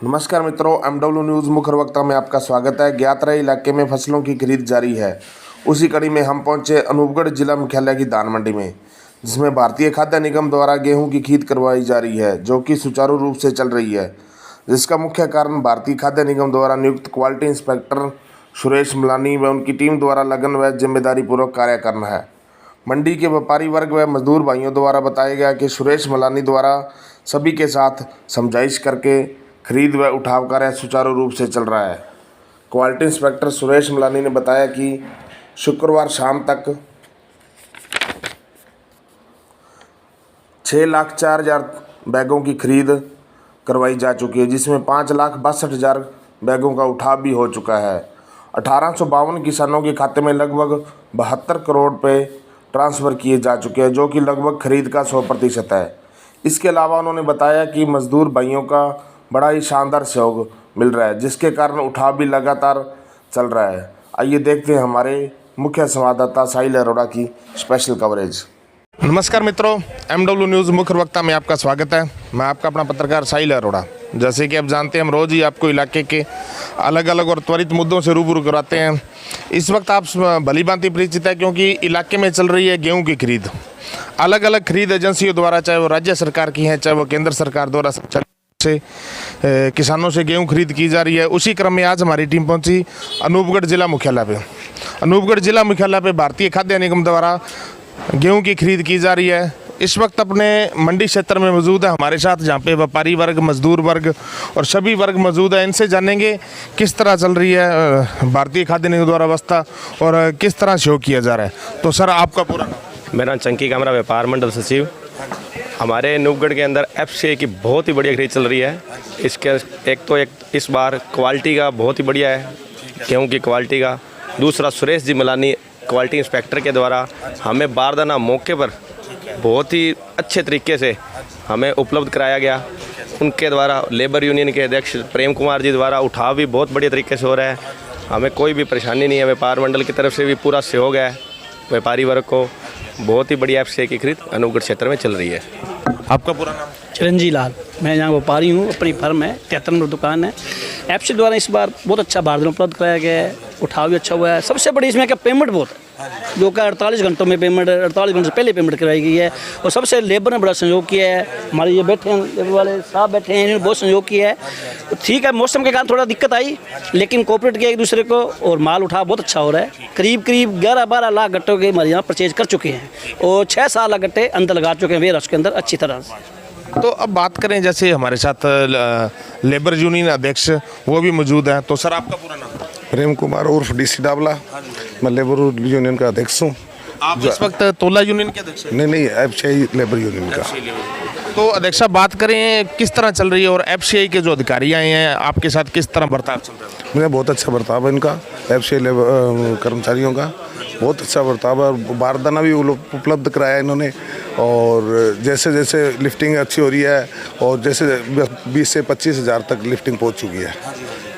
नमस्कार मित्रों, MW news मुख्य वक्ता में आपका स्वागत है। ज्ञात रहे इलाके में फसलों की खरीद जारी है। उसी कड़ी में हम पहुंचे अनूपगढ़ जिला मुख्यालय की धान मंडी में, जिसमें भारतीय खाद्य निगम द्वारा गेहूं की खरीद करवाई जा रही है, जो कि सुचारू रूप से चल रही है। जिसका मुख्य कारण भारतीय खाद्य निगम द्वारा नियुक्त क्वालिटी इंस्पेक्टर सुरेश मलानी व उनकी टीम द्वारा लगन व जिम्मेदारी पूर्वक कार्य करना है। मंडी के व्यापारी वर्ग व मजदूर भाइयों द्वारा बताया गया कि सुरेश मलानी द्वारा सभी के साथ समझाइश करके खरीद व उठाव कार्य सुचारू रूप से चल रहा है। क्वालिटी इंस्पेक्टर सुरेश मलानी ने बताया कि शुक्रवार शाम तक 6,04,000 बैगों की खरीद करवाई जा चुकी है, जिसमें 5,62,000 बैगों का उठाव भी हो चुका है। 1852 किसानों के खाते में लगभग 72 करोड़ रुपये ट्रांसफ़र किए जा चुके हैं, जो कि लगभग खरीद का 100% है। इसके अलावा उन्होंने बताया कि मजदूर भाइयों का बड़ा ही शानदार सहयोग मिल रहा है, जिसके कारण उठाव भी लगातार चल रहा है। आइए देखते हैं हमारे मुख्य संवाददाता साहिल अरोड़ा की स्पेशल कवरेज। नमस्कार मित्रों, MW न्यूज़ मुख्य वक्ता में आपका स्वागत है। मैं आपका अपना पत्रकार साहिल अरोड़ा। जैसे कि आप जानते हैं, हम रोज़ ही आपको इलाके के अलग अलग और त्वरित मुद्दों से रूबरू कराते हैं। इस वक्त आप भली भांति परिचित है, क्योंकि इलाके में चल रही है गेहूँ की खरीद। अलग अलग खरीद एजेंसियों द्वारा, चाहे वो राज्य सरकार की हैं, चाहे वो केंद्र सरकार द्वारा से किसानों से गेहूं खरीद की जा रही है। उसी क्रम में आज हमारी टीम पहुंची अनूपगढ़ जिला मुख्यालय पे। अनूपगढ़ जिला मुख्यालय पे भारतीय खाद्य निगम द्वारा गेहूं की खरीद की जा रही है। इस वक्त अपने मंडी क्षेत्र में मौजूद है हमारे साथ, जहां पे व्यापारी वर्ग, मजदूर वर्ग और सभी वर्ग मौजूद है। इनसे जानेंगे किस तरह चल रही है भारतीय खाद्य निगम द्वारा व्यवस्था और किस तरह सहयोग किया जा रहा है। तो सर, आपका पूरा नाम? मेरा चंकी कामरा, व्यापार मंडल सचिव। हमारे अनूपगढ़ के अंदर FCI की बहुत ही बढ़िया खरीद चल रही है। इसके एक इस बार क्वालिटी का बहुत ही बढ़िया है, गेहूं की क्वालिटी का। दूसरा, सुरेश जी मलानी क्वालिटी इंस्पेक्टर के द्वारा हमें बारदाना मौके पर बहुत ही अच्छे तरीके से हमें उपलब्ध कराया गया। उनके द्वारा लेबर यूनियन के अध्यक्ष प्रेम कुमार जी द्वारा उठाव भी बहुत बढ़िया तरीके से हो रहा है। हमें कोई भी परेशानी नहीं है। व्यापार मंडल की तरफ से भी पूरा सहयोग है व्यापारी वर्ग को। बहुत ही बढ़िया FCI की खरीद अनूपगढ़ क्षेत्र में चल रही है। आपका पूरा नाम? चिरंजीव लाल। मैं यहाँ व्यापारी हूँ, अपनी फर्म है, 73 नंबर दुकान है। FCI द्वारा इस बार बहुत अच्छा बारदाना उपलब्ध कराया गया है, उठाव भी अच्छा हुआ है। सबसे बड़ी इसमें क्या पेमेंट बहुत है, जो का 48 घंटों में पेमेंट, 48 घंटे से पहले पेमेंट कराई गई है। और सबसे लेबर ने बड़ा सहयोग किया है। हमारे ये बैठे हैं लेबर वाले साहब बैठे हैं, इन्होंने बहुत सहयोग किया है। तो ठीक है, मौसम के कारण थोड़ा दिक्कत आई, लेकिन कोऑपरेट किया एक दूसरे को और माल उठाव बहुत अच्छा हो रहा है। करीब 11-12 लाख गट्टों के हमारे यहाँ परचेज कर चुके हैं और 6-7 लाख गट्टे अंदर लगा चुके हैं वेयर हाउस के अंदर अच्छी तरह से। तो अब बात करें, जैसे हमारे साथ लेबर यूनियन अध्यक्ष वो भी मौजूद हैं। तो सर, आपका पूरा नाम? प्रेम कुमार उर्फ DC डाबला। मैं लेबर यूनियन का अध्यक्ष हूँ। आप इस वक्त तोला यूनियन के अध्यक्ष हैं? नहीं, FCI लेबर यूनियन का। तो अध्यक्ष साहब, बात करें किस तरह चल रही है और FCI के जो अधिकारी आए हैं आपके साथ किस तरह बर्ताव चल रहा है? मुझे बहुत अच्छा बर्ताव है इनका, FCI लेबर कर्मचारियों का बहुत अच्छा बर्ताव है। बारदाना भी उपलब्ध कराया इन्होंने। और जैसे जैसे लिफ्टिंग अच्छी हो रही है, और जैसे 20 से 25 हज़ार तक लिफ्टिंग पहुंच चुकी है।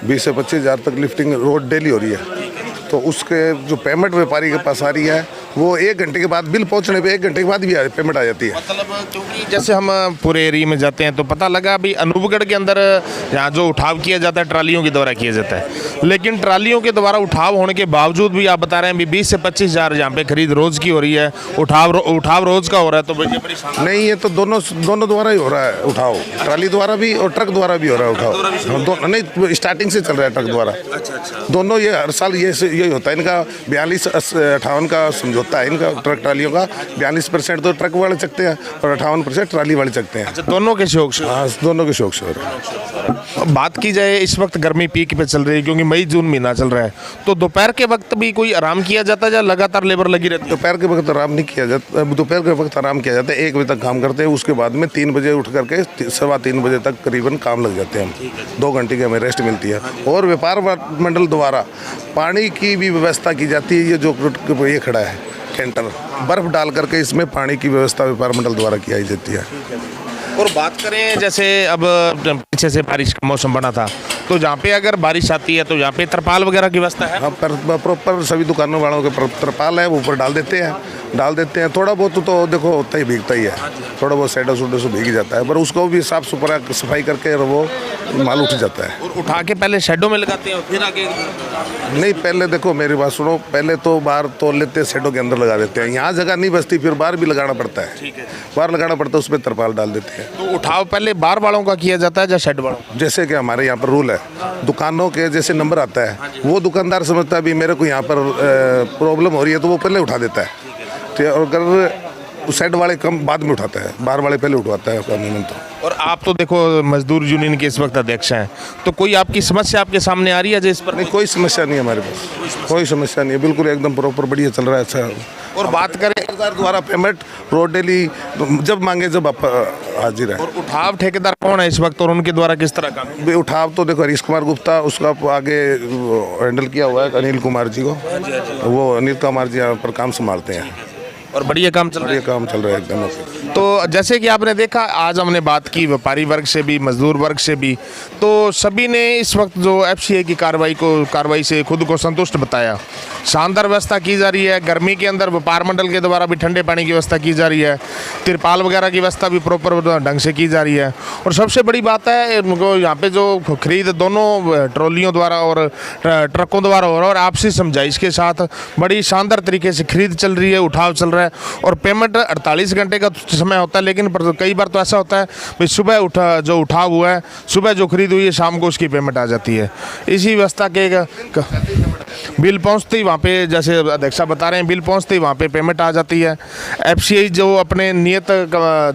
20 से 25 हज़ार तक लिफ्टिंग रोज डेली हो रही है। तो उसके जो पेमेंट व्यापारी के पास आ रही है, वो 1 घंटे के बाद, बिल पहुंचने पे 1 घंटे के बाद भी पेमेंट आ जाती है। मतलब क्योंकि जैसे हम पूरे एरिया में जाते हैं तो पता लगा अभी अनूपगढ़ के अंदर यहाँ जो उठाव किया जाता है ट्रालियों के द्वारा किया जाता है, लेकिन ट्रालियों के द्वारा उठाव होने के बावजूद भी आप बता रहे हैं 20 से 25 हज़ार यहाँ पे खरीद रोज़ की हो रही है, उठाव रोज़ का हो रहा है। तो ये बड़ी नहीं, ये तो दोनों द्वारा ही हो रहा है उठाव, ट्राली द्वारा भी और ट्रक द्वारा भी हो रहा है उठाव। नहीं, स्टार्टिंग से चल रहा है ट्रक द्वारा। अच्छा। दोनों ये हर साल यही होता है। इनका 42-58 का समझौता है इनका ट्रक ट्रालियों का। 42% तो ट्रक वाले चकते हैं और 58% ट्राली वाले चकते हैं। अच्छा, दोनों के शौक से? हाँ, दोनों के शौक से हो रहा है। बात की जाए, इस वक्त गर्मी पीक पे चल रही है, क्योंकि मई जून महीना चल रहा है, तो दोपहर के वक्त भी कोई आराम किया जाता है या लगातार लेबर लगी रहती है? दोपहर के वक्त आराम नहीं किया जाता। दोपहर के वक्त आराम किया जाता है, 1 बजे तक काम करते हैं। उसके बाद में 3 बजे उठ करके 3:15 बजे तक करीबन काम लग जाते हैं हम। 2 घंटे की हमें रेस्ट मिलती है। और व्यापार मंडल द्वारा पानी की भी व्यवस्था की जाती है। ये जो ये खड़ा है कैंटर, बर्फ डाल करके इसमें पानी की व्यवस्था व्यापार मंडल द्वारा की जाती है। और बात करें, जैसे अब पीछे से बारिश का मौसम बना था, तो जहाँ पे अगर बारिश आती है तो यहाँ पे तरपाल वगैरह की व्यवस्था है? हाँ, प्रॉपर सभी दुकानों वालों के तरपाल है, वो ऊपर डाल देते हैं। डाल देते हैं। थोड़ा बहुत तो देखो होता ही भीगता ही है, थोड़ा बहुत साइडो सूडो से भीग जाता है, पर उसको भी साफ सुथरा सफाई करके वो माल उठ जाता है। और उठा के पहले शेडो में लगाते हैं और फिर आगे नहीं, पहले देखो मेरी बात सुनो, पहले तो बाहर तोड़ लेते हैं, शेडो के अंदर लगा देते हैं। यहाँ जगह नहीं बचती, फिर बाहर भी लगाना पड़ता है। ठीक है। बाहर लगाना पड़ता है, उसमें तरपाल डाल देते हैं। तो उठाव पहले बार वालों का किया जाता है या शेड वालों का? जैसे कि हमारे यहाँ पर रूल है, दुकानों के जैसे नंबर आता है, वो दुकानदार समझता है भी मेरे को यहाँ पर प्रॉब्लम हो रही है, तो वो पहले उठा देता है। ठीक है, और अगर साइड वाले कम बाद में उठाता है, बाहर वाले पहले उठवाता है कानूनन। तो और आप तो देखो मजदूर यूनियन के इस वक्त अध्यक्ष हैं, तो कोई आपकी समस्या आपके सामने आ रही है जिस पर? नहीं, कोई समस्या नहीं है हमारे पास, कोई समस्या नहीं है, बिल्कुल एकदम प्रॉपर बढ़िया चल रहा है। अच्छा। और बात करें ठेकेदार द्वारा पेमेंट रोड डेली जब मांगे जब आप हाजिर है। और उठाव ठेकेदार कौन है इस वक्त और उनके द्वारा किस तरह काम? उठाव तो देखो हरीश कुमार गुप्ता, उसका आगे हैंडल किया हुआ है अनिल कुमार जी को, वो अनिल कुमार जी यहाँ पर काम संभालते हैं और बढ़िया काम चल रहा है। बढ़िया काम चल रहा है एकदम ओके। तो जैसे कि आपने देखा, आज हमने बात की व्यापारी वर्ग से भी, मजदूर वर्ग से भी, तो सभी ने इस वक्त जो एफसीए की कार्रवाई से खुद को संतुष्ट बताया। शानदार व्यवस्था की जा रही है, गर्मी के अंदर व्यापार मंडल के द्वारा भी ठंडे पानी की व्यवस्था की जा रही है, तिरपाल वगैरह की व्यवस्था भी प्रॉपर ढंग से की जा रही है। और सबसे बड़ी बात है उनको यहाँ पे जो खरीद दोनों ट्रॉलियों द्वारा और ट्रकों द्वारा हो रहा है और आपसी समझाइश के साथ बड़ी शानदार तरीके से खरीद चल रही है, उठाव चल रहा है। और पेमेंट 48 घंटे का समय होता है, लेकिन कई बार तो ऐसा होता है भाई सुबह जो उठाव हुआ है, सुबह जो खरीद हुई है, शाम को उसकी पेमेंट आ जाती है। इसी व्यवस्था के बिल पहुंचते ही वहाँ पे, जैसे अध्यक्षा बता रहे हैं, बिल पहुंचते ही वहाँ पे पेमेंट आ जाती है। एफसीआई जो अपने नियत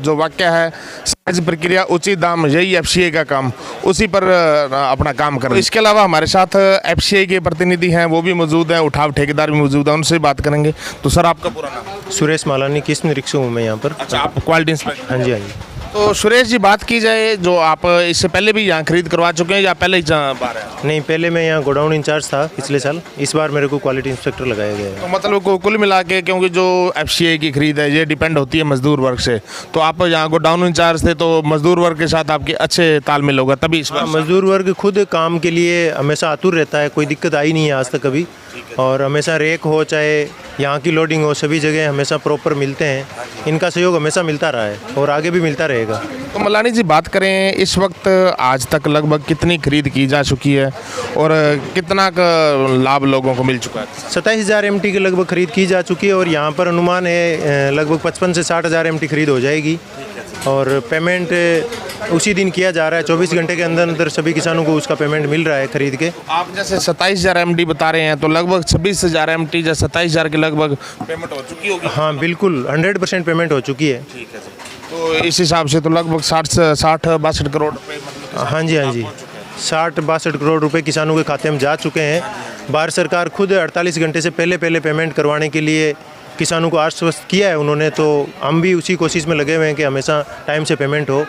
जो वाक्य है, सहज प्रक्रिया उचित दाम, यही एफसीआई का काम, उसी पर अपना काम कर रहे हैं। इसके अलावा हमारे साथ एफसीआई के प्रतिनिधि हैं, वो भी मौजूद हैं, उठाव ठेकेदार भी मौजूद हैं, उनसे बात करेंगे। तो सर, आपका पूरा नाम? सुरेश मालानी, किस निरीक्षक हूँ मैं यहाँ पर। अच्छा, आप क्वालिटी इंस्पेक्टर? हाँ जी, हाँ जी। तो सुरेश जी, बात की जाए, जो आप इससे पहले भी यहाँ खरीद करवा चुके हैं या पहले ही बार है? नहीं, पहले मैं यहाँ गोडाउन इंचार्ज था पिछले साल, इस बार मेरे को क्वालिटी इंस्पेक्टर लगाया गया है। तो मतलब कुल मिला के, क्योंकि जो एफसीआई की खरीद है ये डिपेंड होती है मजदूर वर्ग से, तो आप यहाँ गोडाउन इंचार्ज थे, तो मजदूर वर्ग के साथ आपके अच्छे तालमेल होगा, तभी इस बार। मजदूर वर्ग खुद काम के लिए हमेशा आतुर रहता है, कोई दिक्कत आई नहीं है आज तक कभी। और हमेशा रेक हो चाहे यहाँ की लोडिंग हो, सभी जगह हमेशा प्रॉपर मिलते हैं। इनका सहयोग हमेशा मिलता रहा है और आगे भी मिलता रहेगा। तो मलानी जी, बात करें इस वक्त आज तक लगभग कितनी खरीद की जा चुकी है और कितना का लाभ लोगों को मिल चुका है? 27,000 MT के लगभग खरीद की जा चुकी है और यहाँ पर अनुमान है लगभग 55 से 60,000 MT खरीद हो जाएगी। और पेमेंट उसी दिन किया जा रहा है, 24 घंटे के अंदर अंदर सभी किसानों को उसका पेमेंट मिल रहा है खरीद के। आप जैसे 27,000 MT बता रहे हैं, तो लगभग 26,000 MT या 27,000 के लगभग पेमेंट हो चुकी होगी? हाँ बिल्कुल, 100% पेमेंट हो चुकी है। ठीक है सर। तो इस हिसाब से तो लगभग 60-62 करोड़ रुपये। हाँ जी, हाँ जी, 60-62 करोड़ रुपए किसानों के खाते में जा चुके हैं। भारत सरकार खुद 48 घंटे से पहले पेमेंट करवाने के लिए किसानों को आश्वस्त किया है उन्होंने, तो हम भी उसी कोशिश में लगे हुए हैं कि हमेशा टाइम से पेमेंट हो।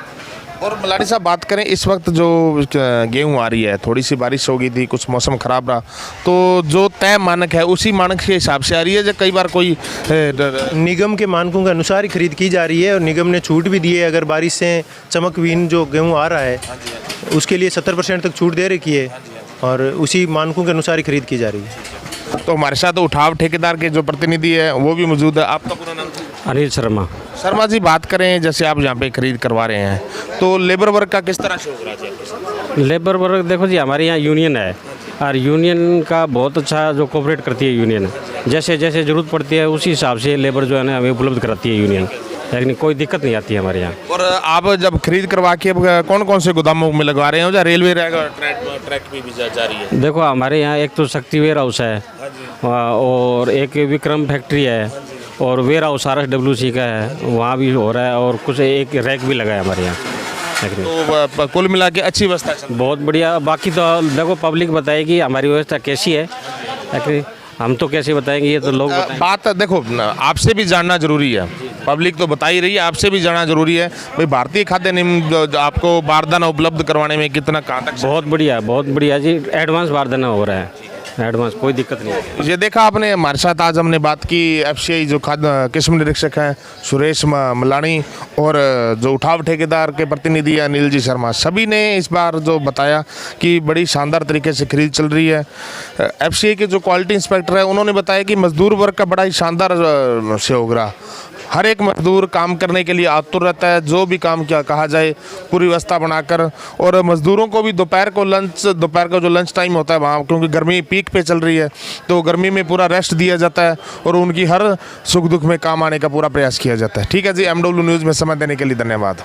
और मलानी साहब, बात करें इस वक्त जो गेहूँ आ रही है, थोड़ी सी बारिश हो गई थी, कुछ मौसम ख़राब रहा, तो जो तय मानक है उसी मानक के हिसाब से आ रही है, जो कई बार कोई निगम के मानकों के अनुसार ही खरीद की जा रही है और निगम ने छूट भी दी है। अगर बारिश से चमकविहीन जो गेहूँ आ रहा है उसके लिए 70% तक छूट दे रखी है और उसी मानकों के अनुसार ही खरीद की जा रही है। तो हमारे साथ उठाव ठेकेदार के जो प्रतिनिधि है वो भी मौजूद है। आपका पूरा नाम? अनिल शर्मा। शर्मा जी, बात करें जैसे आप यहाँ पे खरीद करवा रहे हैं, तो लेबर वर्ग का किस तरह से हो रहा है? लेबर वर्ग देखो जी, हमारे यहाँ यूनियन है और यूनियन का बहुत अच्छा जो कोऑपरेट करती है यूनियन, जैसे जैसे ज़रूरत पड़ती है उसी हिसाब से लेबर जो है ना हमें उपलब्ध कराती है यूनियन, लेकिन कोई दिक्कत नहीं आती है हमारे यहाँ। और आप जब खरीद करवा के कौन कौन से गोदामों में लगवा रहे हो, या रेलवे रहेगा, ट्रैक भी जा रही है? देखो हमारे यहाँ एक तो शक्ति वेयर हाउस है और एक विक्रम फैक्ट्री है और वेयर हाउस RSWC का है, वहाँ भी हो रहा है और कुछ एक रैक भी लगा है हमारे यहाँ। तो कुल मिला के अच्छी व्यवस्था है, बहुत बढ़िया। बाकी तो देखो पब्लिक बताएगी हमारी व्यवस्था कैसी है, लेकिन हम तो कैसे बताएंगे, ये तो लोग बात देखो आपसे भी जानना जरूरी है। पब्लिक तो बता ही रही है, आपसे भी जानना जरूरी है भाई, भारतीय खाद्य निगम आपको बारदाना उपलब्ध करवाने में कितना कहाँ तक? बहुत बढ़िया जी, एडवांस बारदाना हो रहा है। एडवांस, कोई दिक्कत नहीं है। ये देखा आपने, हमारे साथ आज हमने बात की एफसीआई जो खाद्य किस्म निरीक्षक हैं सुरेश मलानी और जो उठाव ठेकेदार के प्रतिनिधि अनिल जी शर्मा, सभी ने इस बार जो बताया कि बड़ी शानदार तरीके से खरीद चल रही है। एफसीआई के जो क्वालिटी इंस्पेक्टर है उन्होंने बताया कि मजदूर वर्ग का बड़ा ही शानदार सहयोग रहा। हर एक मजदूर काम करने के लिए आतुर रहता है, जो भी काम क्या कहा जाए पूरी व्यवस्था बनाकर। और मजदूरों को भी दोपहर का जो लंच टाइम होता है वहाँ, क्योंकि गर्मी पीक पे चल रही है तो गर्मी में पूरा रेस्ट दिया जाता है और उनकी हर सुख दुख में काम आने का पूरा प्रयास किया जाता है। ठीक है जी, MW न्यूज़ में समय देने के लिए धन्यवाद।